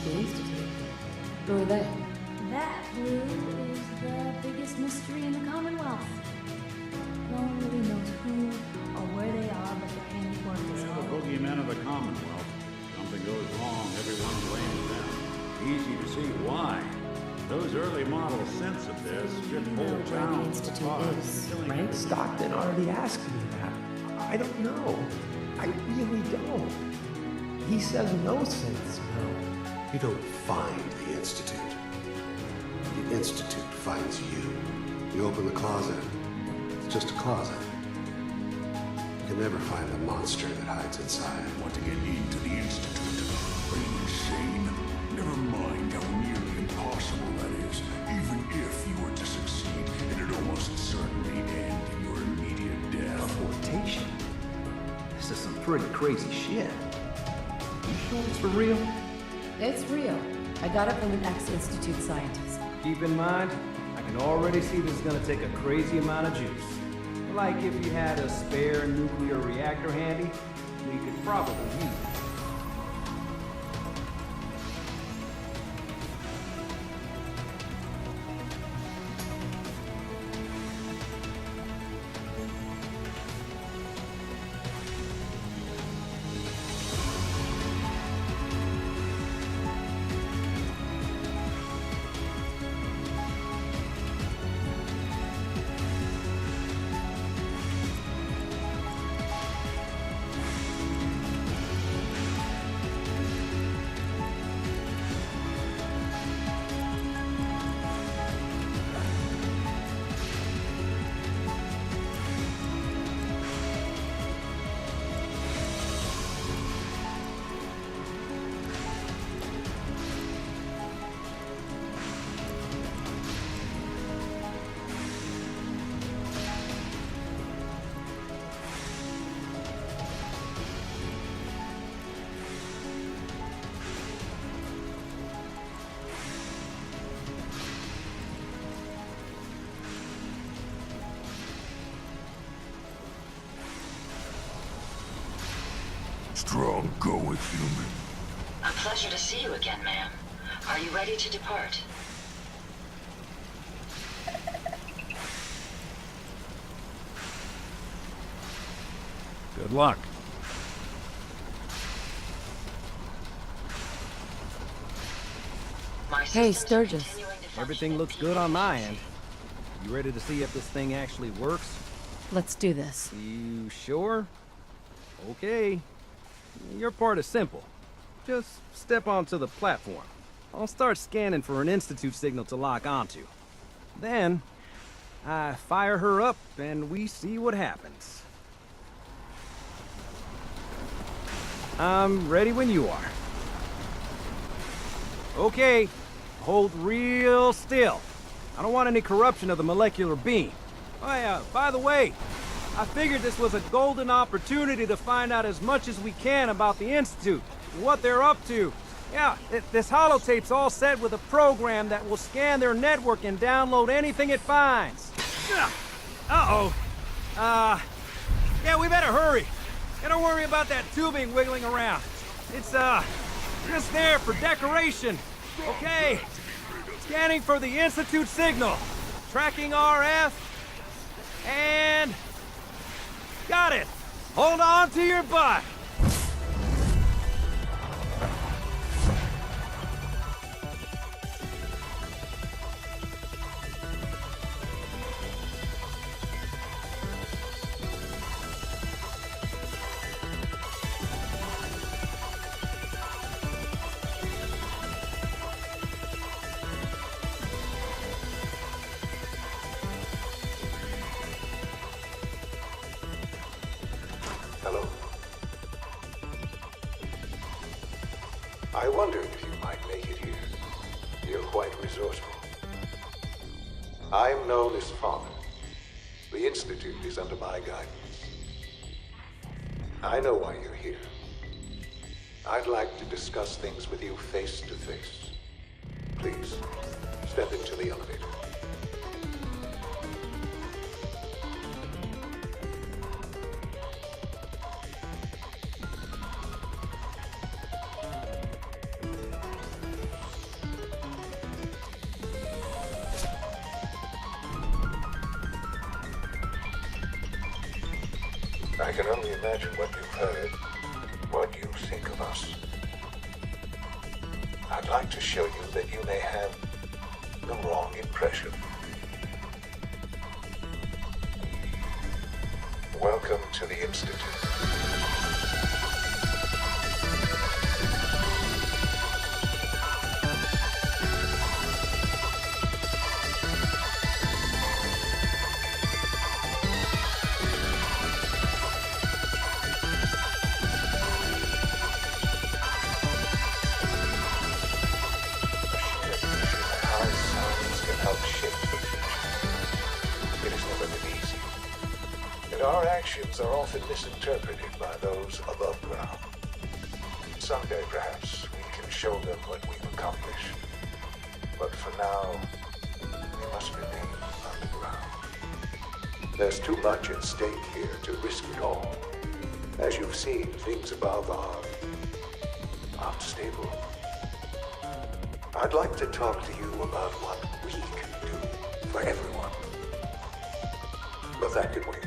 the Institute. Who are they? That, Blue, is the biggest mystery in the Commonwealth. No one really knows who or where they are, but their handiwork is They're all the boogeymen of the Commonwealth. Something goes wrong, everyone blames them. Easy to see why. Those early model synths of theirs should You know whole where the towns Institute apart, is, killing right? Stockton already asked me that. I don't know. I really don't. He says no since no. You don't find the Institute. The Institute finds you. You open the closet. It's just a closet. You can never find the monster that hides inside. Want to get into the Institute? Are you insane? Never mind how nearly impossible that is. Even if you were to succeed, it'd almost certainly end in your immediate death. Teleportation? This is some pretty crazy shit. You sure it's for real? It's real. I got it from an ex-Institute scientist. Keep in mind, I can already see this is gonna take a crazy amount of juice. Like if you had a spare nuclear reactor handy, we could probably use it. Strong going, human. A pleasure to see you again, ma'am. Are you ready to depart? Good luck. My Hey, systems are Sturgis. continuing to function Everything at looks peak good on my efficiency. end. You ready to see if this thing actually works? Let's do this. You sure? Okay. Your part is simple. Just step onto the platform. I'll start scanning for an Institute signal to lock onto. Then, I fire her up and we see what happens. I'm ready when you are. Okay, hold real still. I don't want any corruption of the molecular beam. Oh yeah, by the way, I figured this was a golden opportunity to find out as much as we can about the Institute, what they're up to. Yeah, this holotape's all set with a program that will scan their network and download anything it finds. Uh-oh. Yeah, we better hurry. And don't worry about that tubing wiggling around. It's, just there for decoration. Okay. Scanning for the Institute signal. Tracking RF. And... got it. Hold on to your butt. Hello. I wondered if you might make it here. You're quite resourceful. I'm known as Father. The Institute is under my guidance. I know why you're here. I'd like to discuss things with you face to face. Please, step into the elevator. I can only imagine what you've heard, what you think of us. I'd like to show you that you may have the wrong impression. Welcome to the Institute. Our actions are often misinterpreted by those above ground. Someday, perhaps, we can show them what we've accomplished. But for now, we must remain underground. There's too much at stake here to risk it all. As you've seen, things above are unstable. I'd like to talk to you about what we can do for everyone. But that can wait.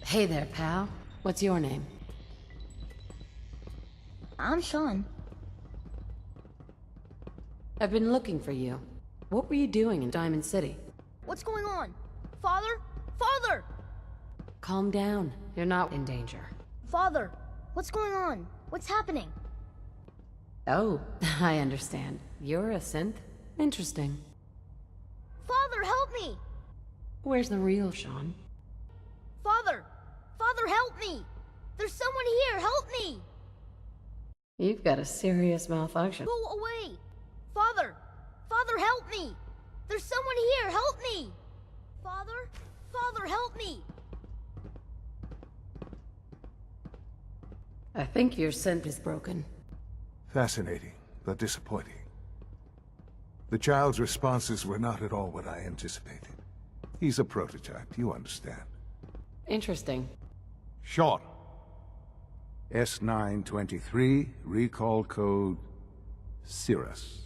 Hey there, pal. What's your name? I'm Sean. I've been looking for you. What were you doing in Diamond City? What's going on? Father? Father! Calm down. You're not in danger. Father, what's going on? What's happening? Oh, I understand. You're a synth? Interesting. Father, help me! Where's the real Sean? Father! Father, help me! There's someone here, help me! You've got a serious malfunction. Go away! Father! Father, help me! There's someone here, help me! Father? Father, help me! I think your synth is broken. Fascinating, but disappointing. The child's responses were not at all what I anticipated. He's a prototype, you understand. Interesting. Sean. S923, recall code Cirrus.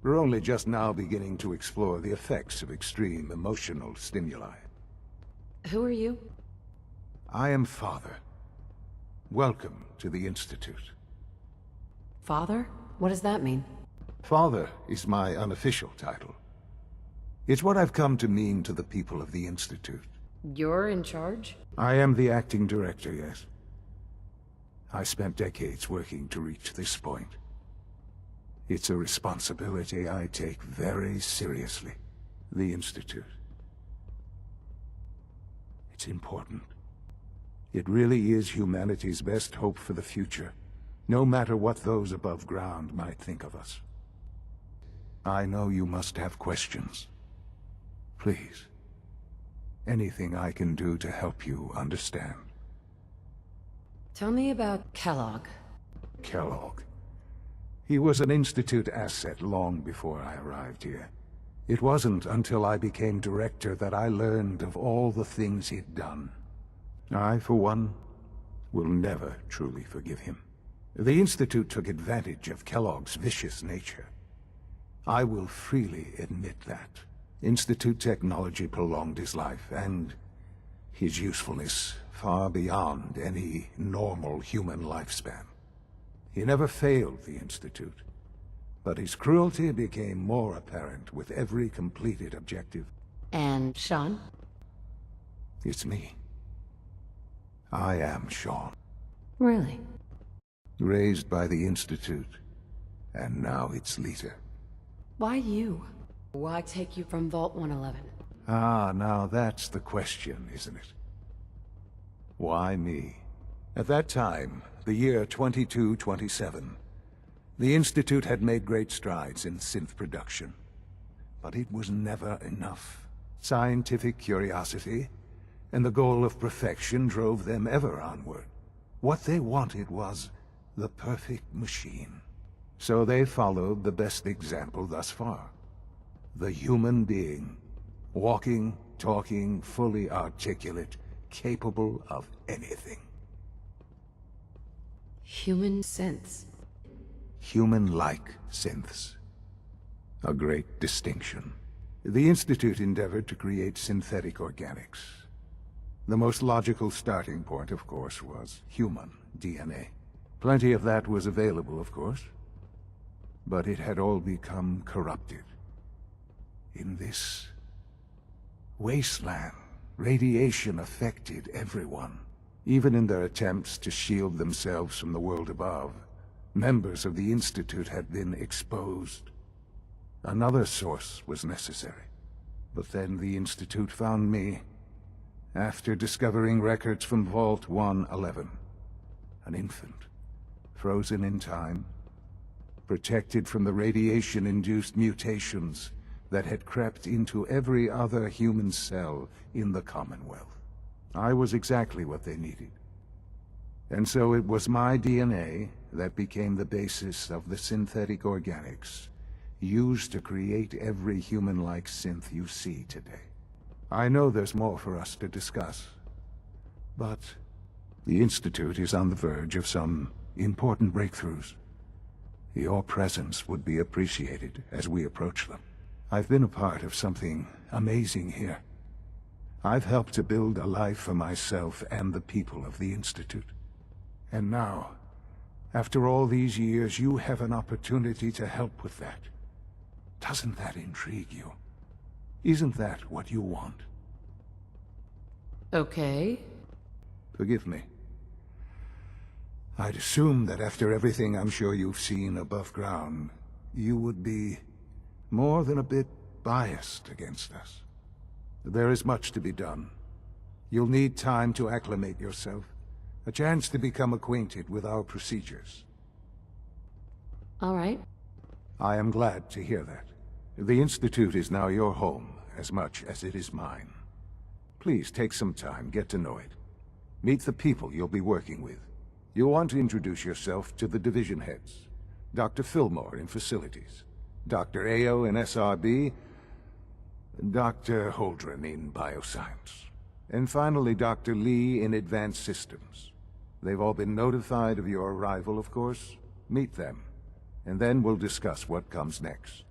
We're only just now beginning to explore the effects of extreme emotional stimuli. Who are you? I am Father. Welcome to the Institute. Father? What does that mean? Father is my unofficial title. It's what I've come to mean to the people of the Institute. You're in charge? I am the acting director, yes. I spent decades working to reach this point. It's a responsibility I take very seriously. The Institute. It's important. It really is humanity's best hope for the future, no matter what those above ground might think of us. I know you must have questions. Please. Anything I can do to help you understand. Tell me about Kellogg. Kellogg. He was an Institute asset long before I arrived here. It wasn't until I became director that I learned of all the things he'd done. I, for one, will never truly forgive him. The Institute took advantage of Kellogg's vicious nature. I will freely admit that. Institute technology prolonged his life, and his usefulness far beyond any normal human lifespan. He never failed the Institute, but his cruelty became more apparent with every completed objective. And Sean? It's me. I am Sean. Really? Raised by the Institute, and now its leader. Why you? Why take you from Vault 111? Ah, now that's the question, isn't it? Why me? At that time, the year 2227, the Institute had made great strides in synth production. But it was never enough. Scientific curiosity and the goal of perfection drove them ever onward. What they wanted was the perfect machine. So they followed the best example thus far. The human being. Walking, talking, fully articulate, capable of anything. Human sense. Human-like synths. A great distinction. The Institute endeavored to create synthetic organics. The most logical starting point, of course, was human DNA. Plenty of that was available, of course. But it had all become corrupted. In this wasteland, radiation affected everyone. Even in their attempts to shield themselves from the world above, members of the Institute had been exposed. Another source was necessary. But then the Institute found me, after discovering records from Vault 111. An infant, frozen in time, protected from the radiation-induced mutations that had crept into every other human cell in the Commonwealth. I was exactly what they needed. And so it was my DNA that became the basis of the synthetic organics used to create every human-like synth you see today. I know there's more for us to discuss, but the Institute is on the verge of some important breakthroughs. Your presence would be appreciated as we approach them. I've been a part of something amazing here. I've helped to build a life for myself and the people of the Institute. And now, after all these years, you have an opportunity to help with that. Doesn't that intrigue you? Isn't that what you want? Okay. Forgive me. I'd assume that after everything I'm sure you've seen above ground, you would be more than a bit biased against us. There is much to be done. You'll need time to acclimate yourself, a chance to become acquainted with our procedures. All right. I am glad to hear that. The Institute is now your home, as much as it is mine. Please take some time, get to know it. Meet the people you'll be working with. You'll want to introduce yourself to the division heads. Dr. Fillmore in Facilities, Dr. Ayo in SRB, Dr. Holdren in Bioscience, and finally Dr. Lee in Advanced Systems. They've all been notified of your arrival, of course. Meet them, and then we'll discuss what comes next.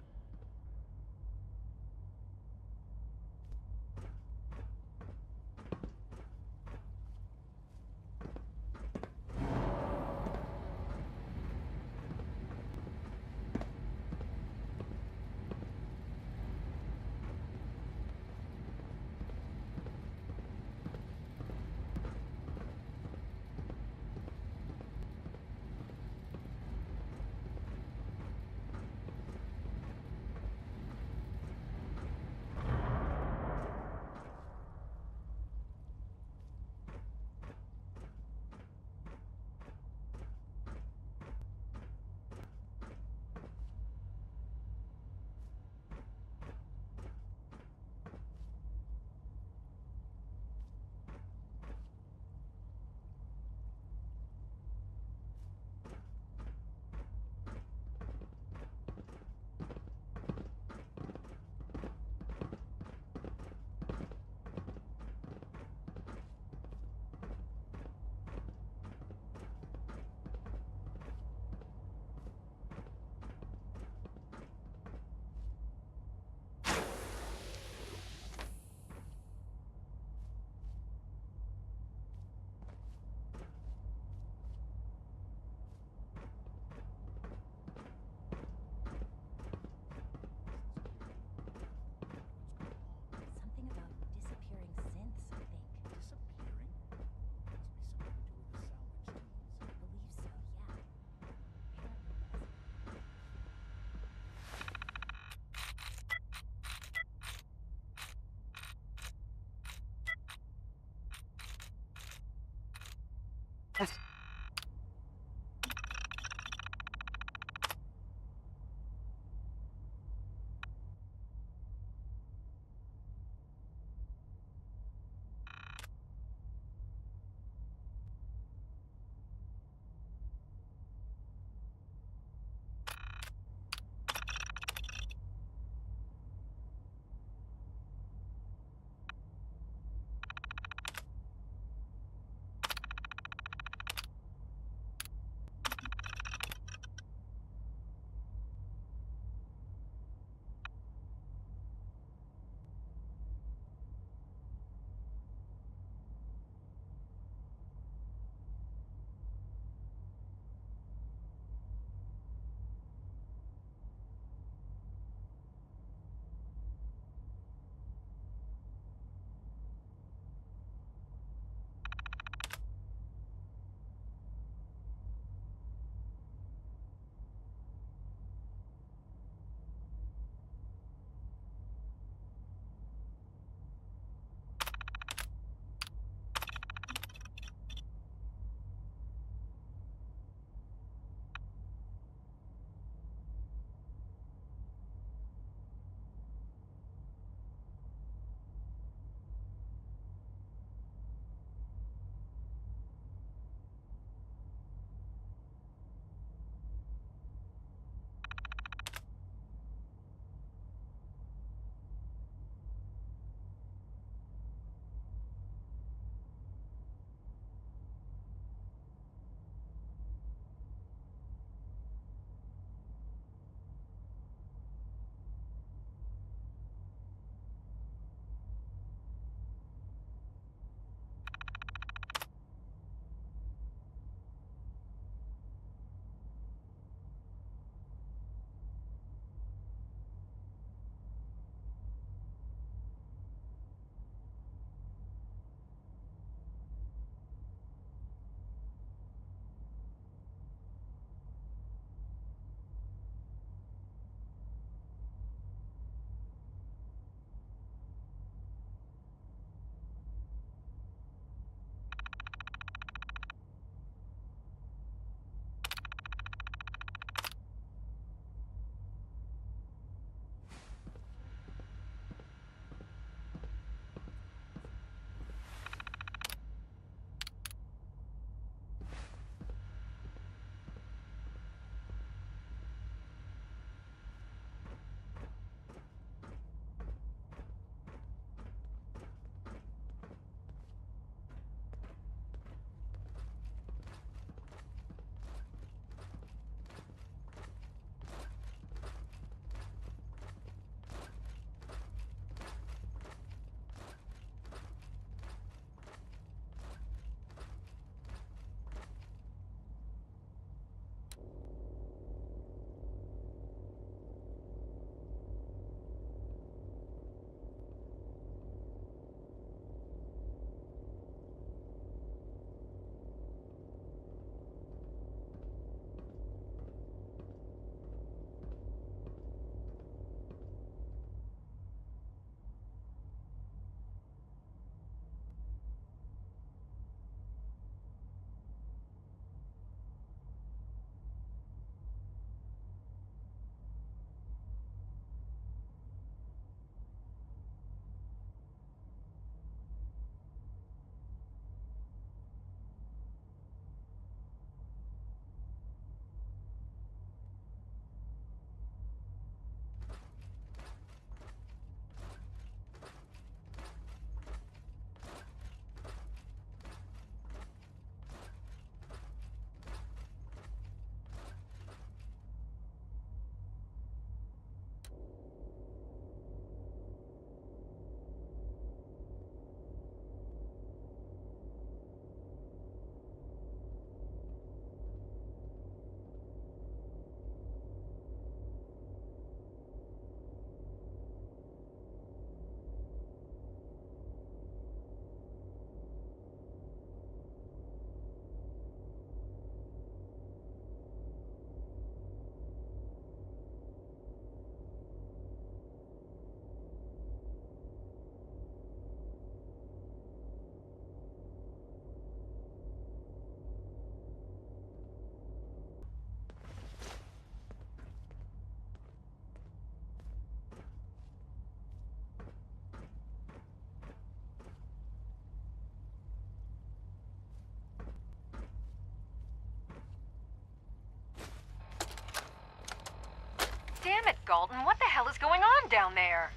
Galton. What the hell is going on down there?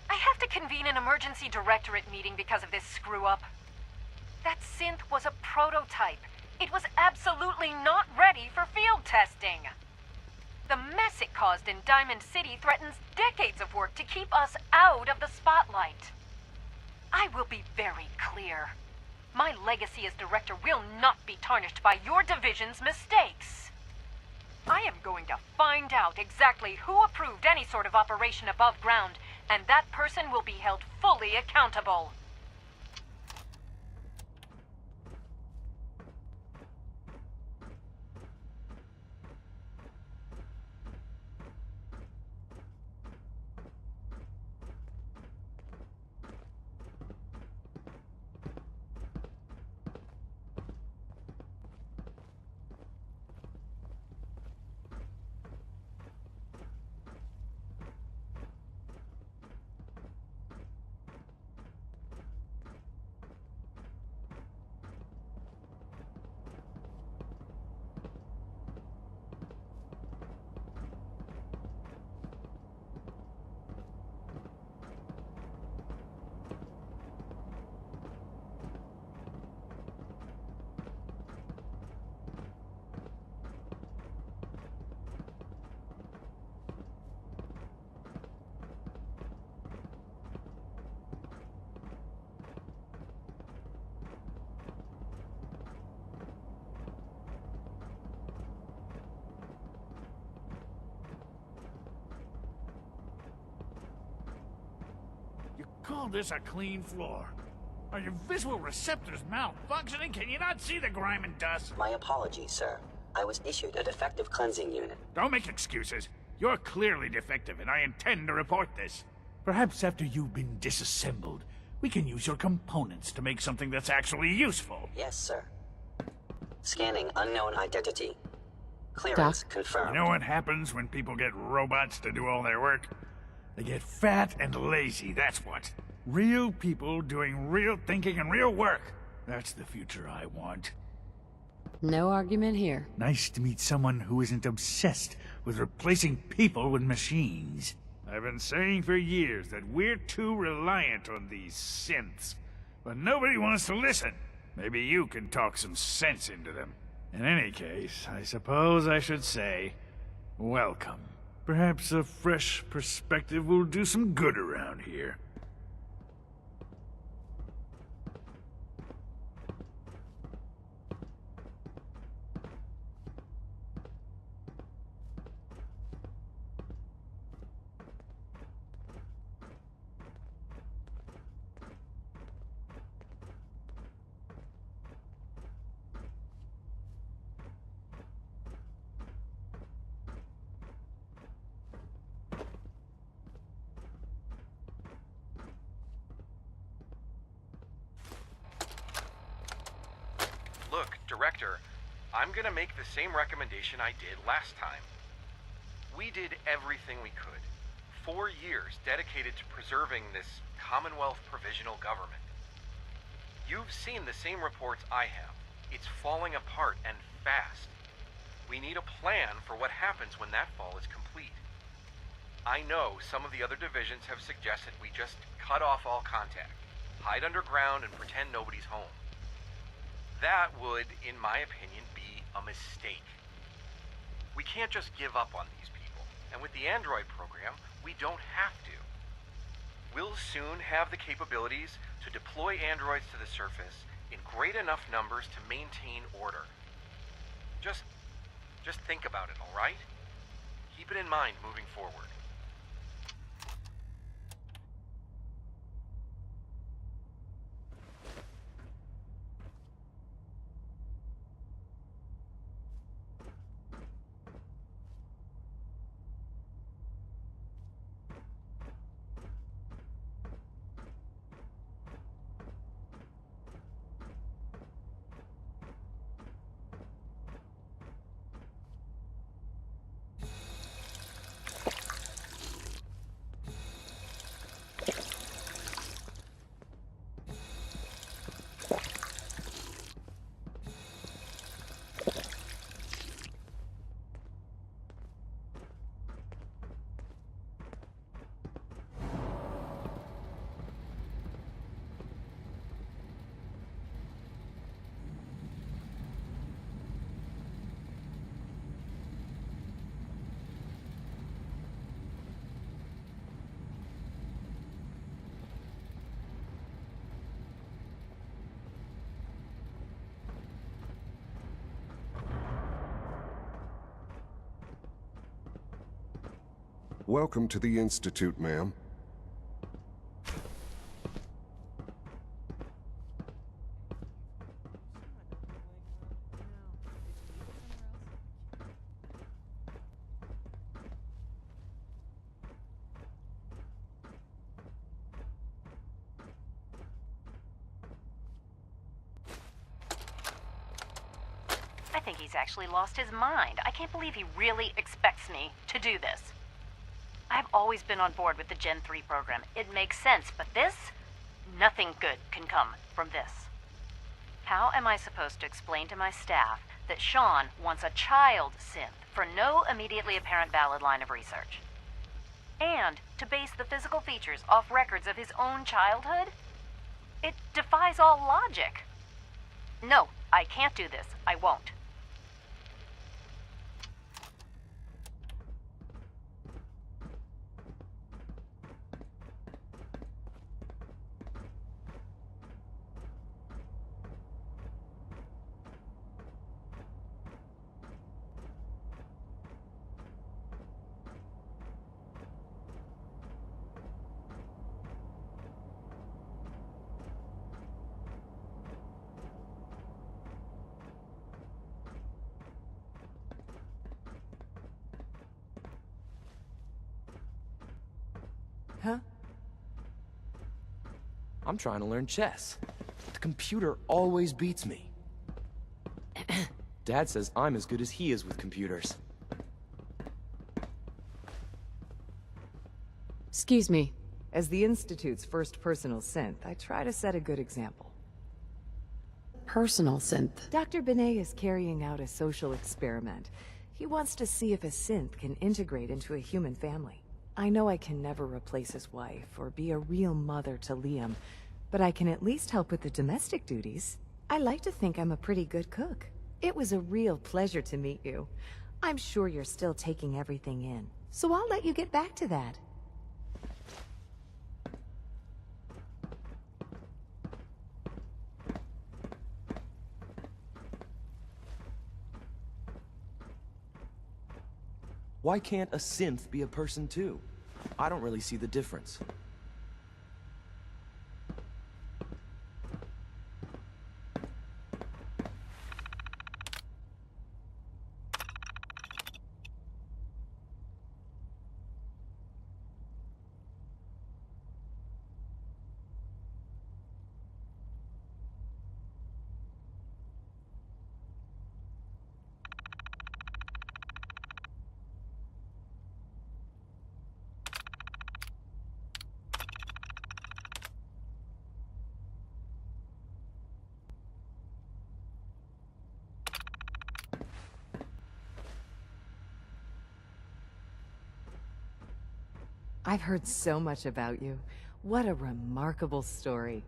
I have to convene an emergency directorate meeting because of this screw-up. That synth was a prototype. It was absolutely not ready for field testing. The mess it caused in Diamond City threatens decades of work to keep us out of the spotlight. I will be very clear. My legacy as director will not be tarnished by your division's mistakes. I am going to find out exactly who approved any sort of operation above ground, and that person will be held fully accountable. Call this a clean floor? Are your visual receptors malfunctioning? Can you not see the grime and dust? My apologies, sir. I was issued a defective cleansing unit. Don't make excuses. You're clearly defective, and I intend to report this. Perhaps after you've been disassembled, we can use your components to make something that's actually useful. Yes, sir. Scanning unknown identity. Clearance confirmed. You know what happens when people get robots to do all their work? They get fat and lazy, that's what. Real people doing real thinking and real work. That's the future I want. No argument here. Nice to meet someone who isn't obsessed with replacing people with machines. I've been saying for years that we're too reliant on these synths, but nobody wants to listen. Maybe you can talk some sense into them. In any case, I suppose I should say, welcome. Perhaps a fresh perspective will do some good around here. Look, Director, I'm gonna make the same recommendation I did last time. We did everything we could. 4 years dedicated to preserving this Commonwealth provisional government. You've seen the same reports I have. It's falling apart and fast. We need a plan for what happens when that fall is complete. I know some of the other divisions have suggested we just cut off all contact, hide underground and pretend nobody's home. That would, in my opinion, be a mistake. We can't just give up on these people, and with the android program, we don't have to. We'll soon have the capabilities to deploy androids to the surface in great enough numbers to maintain order. Just think about it, all right? Keep it in mind moving forward. Welcome to the Institute, ma'am. I think he's actually lost his mind. I can't believe he really expects me to do this. I've always been on board with the Gen 3 program. It makes sense, but this? Nothing good can come from this. How am I supposed to explain to my staff that Sean wants a child synth for no immediately apparent valid line of research? And to base the physical features off records of his own childhood? It defies all logic. No, I can't do this. I won't. Huh? I'm trying to learn chess. The computer always beats me. Dad says I'm as good as he is with computers. Excuse me. As the Institute's first personal synth, I try to set a good example. Personal synth? Dr. Benet is carrying out a social experiment. He wants to see if a synth can integrate into a human family. I know I can never replace his wife or be a real mother to Liam, but I can at least help with the domestic duties. I like to think I'm a pretty good cook. It was a real pleasure to meet you. I'm sure you're still taking everything in, so I'll let you get back to that. Why can't a synth be a person too? I don't really see the difference. I've heard so much about you. What a remarkable story.